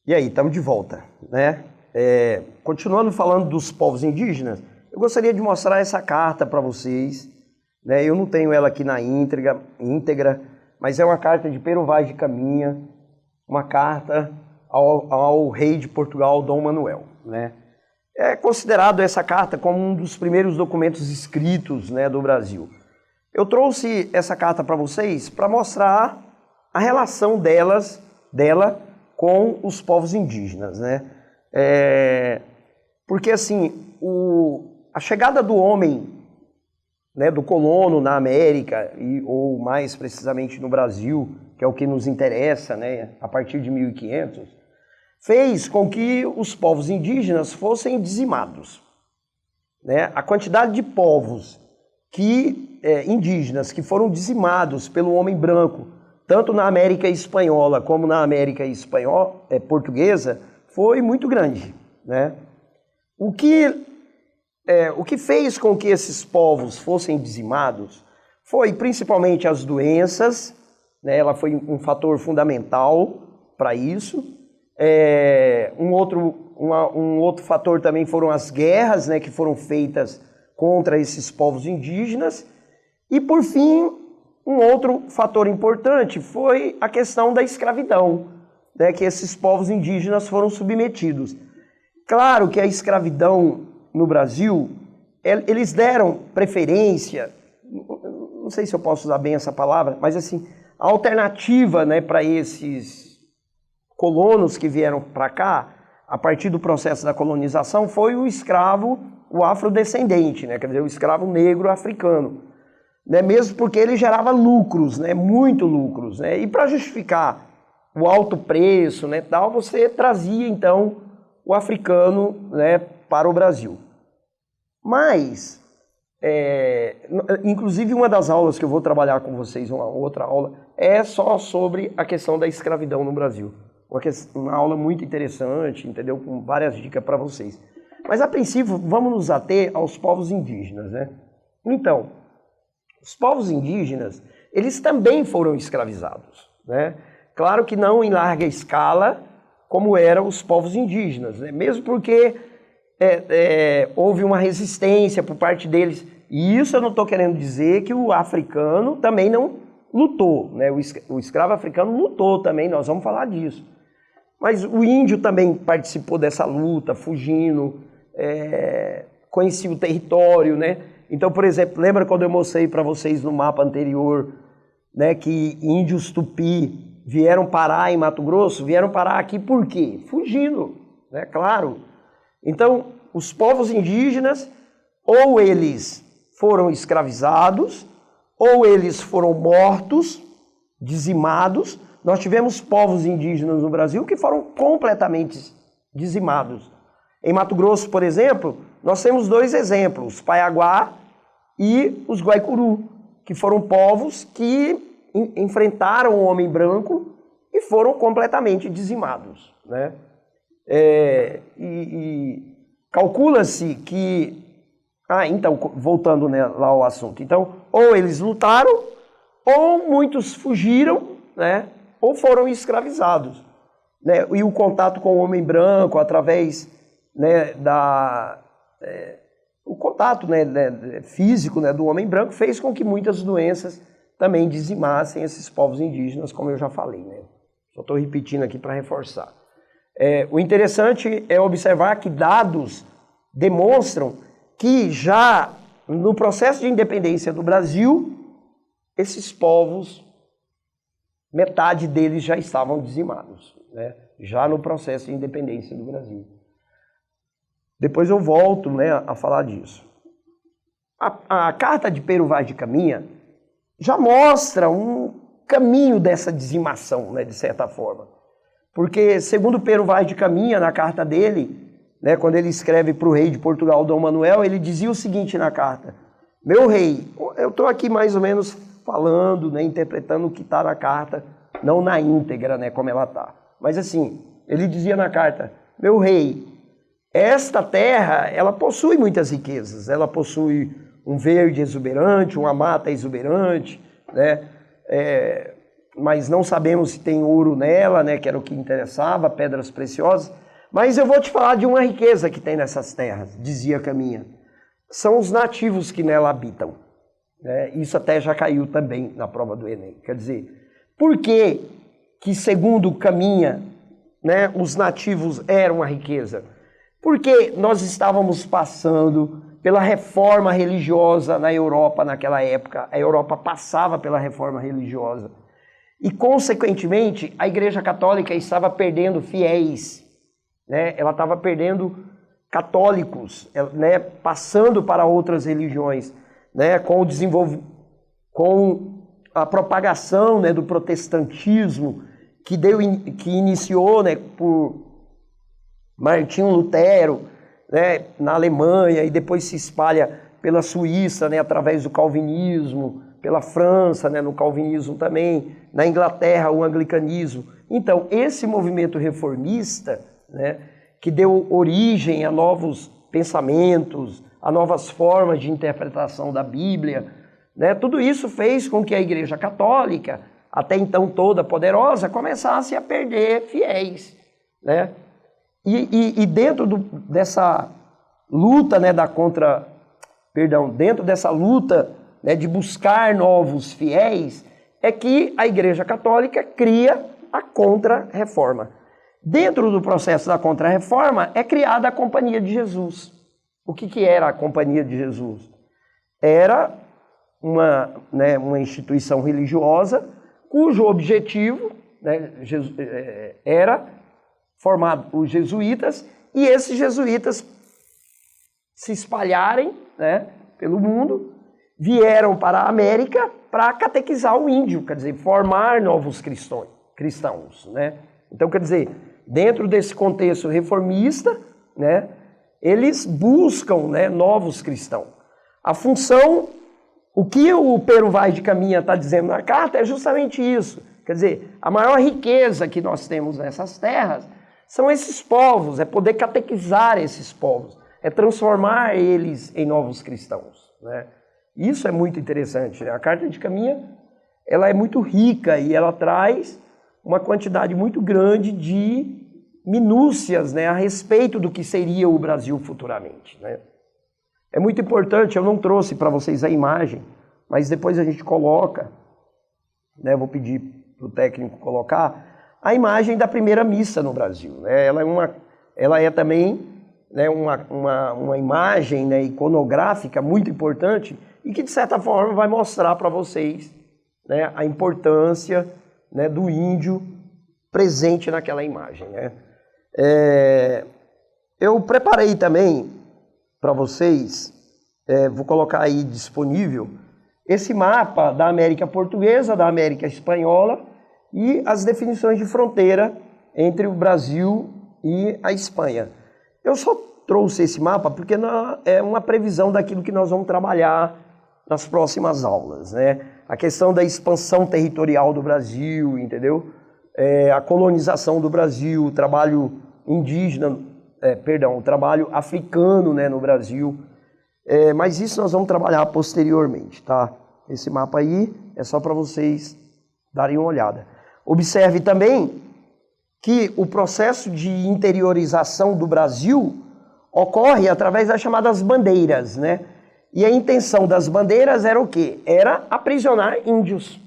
E aí, estamos de volta, né? Continuando falando dos povos indígenas, eu gostaria de mostrar essa carta para vocês, né? Eu não tenho ela aqui na íntegra, mas é uma carta de Pero Vaz de Caminha, uma carta ao rei de Portugal, Dom Manuel, né? É considerado essa carta como um dos primeiros documentos escritos, né, do Brasil. Eu trouxe essa carta para vocês para mostrar a relação dela com os povos indígenas, né? Porque assim, a chegada do homem, né, do colono na América, ou mais precisamente no Brasil, que é o que nos interessa, né, a partir de 1500, fez com que os povos indígenas fossem dizimados, né? A quantidade de povos indígenas que foram dizimados pelo homem branco, tanto na América Espanhola como na América Portuguesa, foi muito grande, né? O que fez com que esses povos fossem dizimados foi principalmente as doenças, né? Ela foi um fator fundamental para isso. Um outro fator também foram as guerras, né, que foram feitas contra esses povos indígenas. E, por fim, um outro fator importante foi a questão da escravidão, né, que esses povos indígenas foram submetidos. Claro que a escravidão no Brasil, eles deram preferência, não sei se eu posso usar bem essa palavra, mas assim, a alternativa, né, para esses colonos que vieram para cá, a partir do processo da colonização, foi o escravo, o afrodescendente, né, quer dizer, o escravo negro africano. Né, mesmo porque ele gerava lucros, né, muito lucros, né, e para justificar o alto preço, né, tal, você trazia então o africano, né, para o Brasil. Mas, inclusive uma das aulas que eu vou trabalhar com vocês, uma outra aula, é só sobre a questão da escravidão no Brasil. Uma aula muito interessante, entendeu? Com várias dicas para vocês. Mas a princípio vamos nos ater aos povos indígenas, né? Então, os povos indígenas, eles também foram escravizados, né? Claro que não em larga escala, como eram os povos indígenas, né? Mesmo porque houve uma resistência por parte deles. E isso eu não estou querendo dizer que o africano também não lutou, né? O escravo africano lutou também, nós vamos falar disso. Mas o índio também participou dessa luta, fugindo, conhecia o território, né? Então, por exemplo, lembra quando eu mostrei para vocês no mapa anterior, né, que índios tupi vieram parar em Mato Grosso? Vieram parar aqui por quê? Fugindo, né? Claro. Então, os povos indígenas, ou eles foram escravizados, ou eles foram mortos, dizimados. Nós tivemos povos indígenas no Brasil que foram completamente dizimados. Em Mato Grosso, por exemplo, nós temos dois exemplos, os Paiaguá e os Guaicuru, que foram povos que enfrentaram o homem branco e foram completamente dizimados, né? Calcula-se que... então, voltando, né, lá ao assunto. Então, ou eles lutaram, ou muitos fugiram, né, ou foram escravizados, né? E o contato com o homem branco, através, né, o contato, né, físico, né, do homem branco, fez com que muitas doenças também dizimassem esses povos indígenas, como eu já falei, né? Só estou repetindo aqui para reforçar. O interessante é observar que dados demonstram que já no processo de independência do Brasil, esses povos, metade deles já estavam dizimados, né? Já no processo de independência do Brasil. Depois eu volto, né, a falar disso. A carta de Pero Vaz de Caminha já mostra um caminho dessa dizimação, né, de certa forma. Porque, segundo Pero Vaz de Caminha, na carta dele, né, quando ele escreve para o rei de Portugal, Dom Manuel, ele dizia o seguinte na carta: meu rei, eu estou aqui mais ou menos falando, né, interpretando o que está na carta, não na íntegra, né, como ela está. Mas assim, ele dizia na carta: meu rei, esta terra, ela possui muitas riquezas, ela possui um verde exuberante, uma mata exuberante, né? mas não sabemos se tem ouro nela, né, que era o que interessava, pedras preciosas. Mas eu vou te falar de uma riqueza que tem nessas terras, dizia Caminha. São os nativos que nela habitam. Isso até já caiu também na prova do Enem. Quer dizer, por que segundo Caminha, né, os nativos eram uma riqueza? Porque nós estávamos passando pela reforma religiosa na Europa naquela época. A Europa passava pela reforma religiosa. E, consequentemente, a Igreja Católica estava perdendo fiéis, né? Ela estava perdendo católicos, né? Passando para outras religiões, né? Com a propagação, né, do protestantismo que iniciou, né, por Martinho Lutero, né, na Alemanha, e depois se espalha pela Suíça, né, através do calvinismo, pela França, né, no calvinismo também, na Inglaterra o anglicanismo. Então, esse movimento reformista, né, que deu origem a novos pensamentos, a novas formas de interpretação da Bíblia, né, tudo isso fez com que a Igreja Católica, até então toda poderosa, começasse a perder fiéis, né? E dentro dessa luta, né, dentro dessa luta, né, de buscar novos fiéis, é que a Igreja Católica cria a Contra-Reforma. Dentro do processo da Contra-Reforma é criada a Companhia de Jesus. O que era a Companhia de Jesus? Era uma instituição religiosa cujo objetivo, né, era formar os jesuítas, e esses jesuítas se espalharem, né, pelo mundo, vieram para a América para catequizar o índio, quer dizer, formar novos cristãos, né? Então, quer dizer, dentro desse contexto reformista, né, eles buscam, né, novos cristãos. A função, o que o Pero Vaz de Caminha está dizendo na carta é justamente isso. Quer dizer, a maior riqueza que nós temos nessas terras são esses povos, é poder catequizar esses povos, é transformar eles em novos cristãos, né? Isso é muito interessante, né? A carta de Caminha, ela é muito rica e ela traz uma quantidade muito grande de minúcias, né, a respeito do que seria o Brasil futuramente, né? É muito importante, eu não trouxe para vocês a imagem, mas depois a gente coloca, né, vou pedir para o técnico colocar, a imagem da primeira missa no Brasil, né? Ela é também, né, uma imagem, né, iconográfica muito importante e que, de certa forma, vai mostrar para vocês, né, a importância, né, do índio presente naquela imagem, né? Eu preparei também para vocês, vou colocar aí disponível, esse mapa da América Portuguesa, da América Espanhola e as definições de fronteira entre o Brasil e a Espanha. Eu só trouxe esse mapa porque é uma previsão daquilo que nós vamos trabalhar nas próximas aulas, né? A questão da expansão territorial do Brasil, entendeu? A colonização do Brasil, o trabalho indígena, o trabalho africano, né, no Brasil. Mas isso nós vamos trabalhar posteriormente, tá? Esse mapa aí é só para vocês darem uma olhada. Observe também que o processo de interiorização do Brasil ocorre através das chamadas bandeiras, né? E a intenção das bandeiras era o quê? Era aprisionar índios,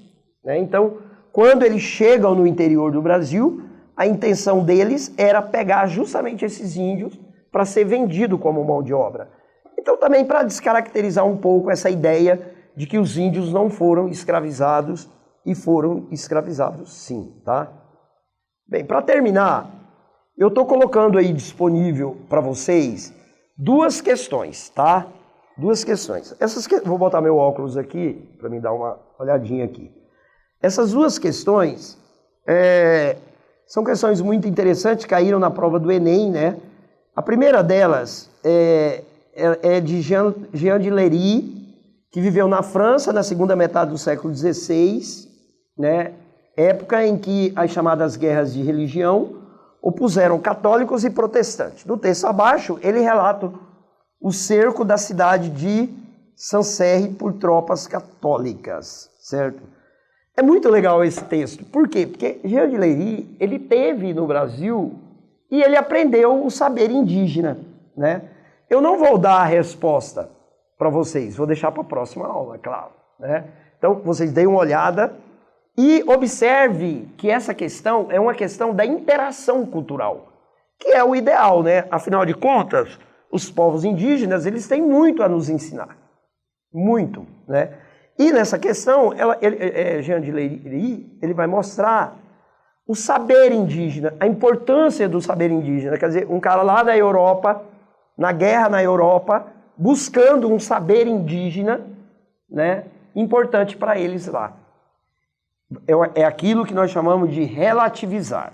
né? Então, quando eles chegam no interior do Brasil, a intenção deles era pegar justamente esses índios para ser vendido como mão de obra. Então, também para descaracterizar um pouco essa ideia de que os índios não foram escravizados e foram escravizados sim, tá? Bem, para terminar, eu estou colocando aí disponível para vocês duas questões, tá? Duas questões. Vou botar meu óculos aqui para me dar uma olhadinha aqui. Essas duas questões são questões muito interessantes, caíram na prova do Enem, né? A primeira delas é de Jean de Lery, que viveu na França na segunda metade do século XVI, né? Época em que as chamadas guerras de religião opuseram católicos e protestantes. Do texto abaixo, ele relata o cerco da cidade de Sancerre por tropas católicas, certo? É muito legal esse texto. Por quê? Porque Jean de Leiry, ele teve no Brasil e ele aprendeu o saber indígena, né? Eu não vou dar a resposta para vocês, vou deixar para a próxima aula, claro, né? Então, vocês deem uma olhada e observe que essa questão é uma questão da interação cultural, que é o ideal, né? Afinal de contas, os povos indígenas, eles têm muito a nos ensinar. Muito, né? E nessa questão, Jean de Leiry, ele vai mostrar o saber indígena, a importância do saber indígena. Quer dizer, um cara lá da Europa, na guerra na Europa, buscando um saber indígena, né, importante para eles lá. É aquilo que nós chamamos de relativizar.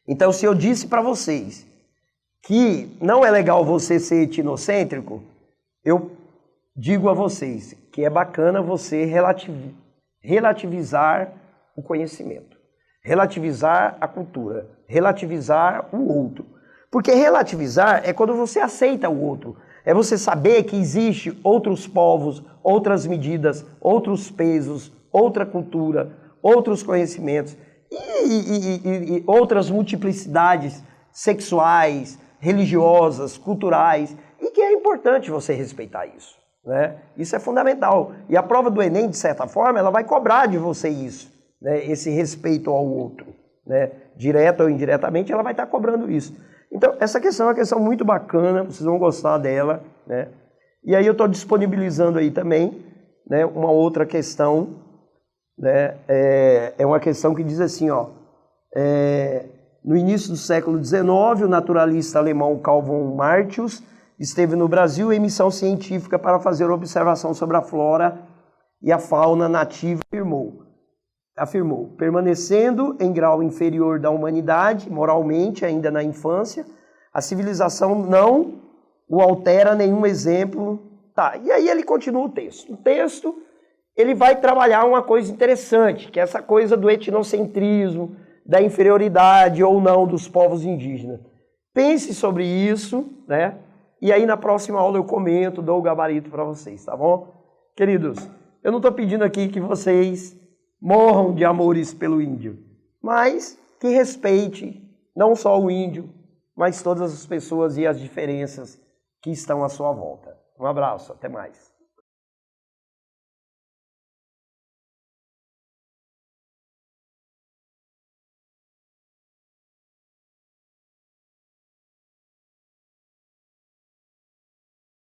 Então, se eu disse para vocês que não é legal você ser etnocêntrico, eu digo a vocês que é bacana você relativizar o conhecimento, relativizar a cultura, relativizar o outro. Porque relativizar é quando você aceita o outro, é você saber que existe outros povos, outras medidas, outros pesos, outra cultura, outros conhecimentos e outras multiplicidades sexuais, religiosas, culturais, e que é importante você respeitar isso. Né? Isso é fundamental. E a prova do Enem, de certa forma, ela vai cobrar de você isso, né? Esse respeito ao outro. Né? Direta ou indiretamente, ela vai estar cobrando isso. Então, essa questão é uma questão muito bacana, vocês vão gostar dela. Né? E aí eu estou disponibilizando aí também, né, uma outra questão, né? É uma questão que diz assim, ó, no início do século XIX, o naturalista alemão Carl von Martius esteve no Brasil em missão científica para fazer observação sobre a flora e a fauna nativa, afirmou, permanecendo em grau inferior da humanidade, moralmente, ainda na infância, a civilização não o altera nenhum exemplo. Tá, e aí ele continua o texto. O texto, ele vai trabalhar uma coisa interessante, que é essa coisa do etnocentrismo, da inferioridade ou não dos povos indígenas. Pense sobre isso, né? E aí na próxima aula eu comento, dou o gabarito para vocês, tá bom? Queridos, eu não estou pedindo aqui que vocês morram de amores pelo índio, mas que respeite não só o índio, mas todas as pessoas e as diferenças que estão à sua volta. Um abraço, até mais.